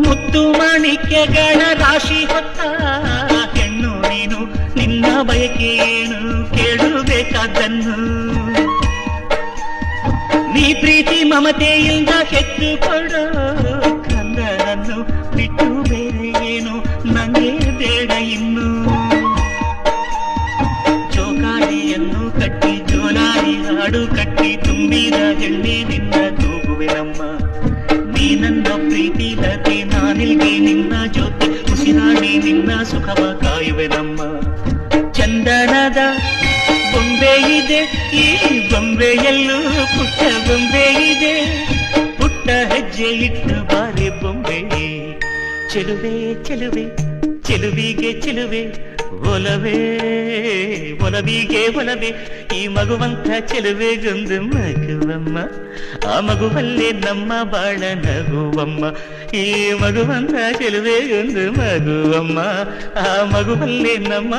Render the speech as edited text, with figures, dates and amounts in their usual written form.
ಮುತ್ತು ಮಾಣಿಕ್ಯಗಳ ರಾಶಿ ಹೊತ್ತ ಹೆಣ್ಣು ನೀನು, ನಿನ್ನ ಬಯಕೆ ಏನು ಕೇಳಬೇಕಾದ್ದನ್ನು. ನೀ ಪ್ರೀತಿ ಮಮತೆಯಿಂದ ಹೆತ್ತು ಕೊಡೋ ಕಂದನನ್ನು ಬಿಟ್ಟು ಬೇರೆ ಏನು ನಂಗೆ ಬೇಡ ಇನ್ನು. ಚೋಕಾಲಿಯನ್ನು ಕಟ್ಟಿ ಜೋಲಾರಿ ಹಾಡು ಕಟ್ಟಿ ತುಂಬಿದ ಹೆಣ್ಣೆ ನಿನ್ನ ತೂಗುವೆನಮ್ಮ. ನೀ ನನ್ನ ಪ್ರೀತಿ ಲತೆ, ನಾನಿಲ್ಗೆ ನಿನ್ನ ಜೊತೆ ಉಸಿರಾಡಿ ನಿನ್ನ ಸುಖವ ಕಾಯುವೆನಮ್ಮ. ಚಂದನದ ಬೊಂಬೆ ಇದೆ ಈ ಬೊಂಬೆಯಲ್ಲೂ ಪುಟ್ಟ ಬೊಂಬೆ ಇದೆ, ಪುಟ್ಟ ಹೆಜ್ಜೆ ಇಟ್ಟು ಬಾರೆ ಬೊಂಬೆ. ಚೆಲುವೆ ಚೆಲುವೆ ಚೆಲುವಿಗೆ ಚೆಲುವೆ, ಒಲವೇ ಒಲವಿಗೆ ಒಲವೇ, ಈ ಮಗುವಂತ ಚೆಲುವೆಗೊಂದು ಮಗುವಮ್ಮ. ಆ ಮಗುವಲ್ಲೇ ನಮ್ಮ ಬಾಳ ನಗುವಮ್ಮ. ಈ ಮಗುವಂತ ಚೆಲುವೆಗೊಂದು ಮಗುವಮ್ಮ. ಆ ಮಗುವಲ್ಲೇ ನಮ್ಮ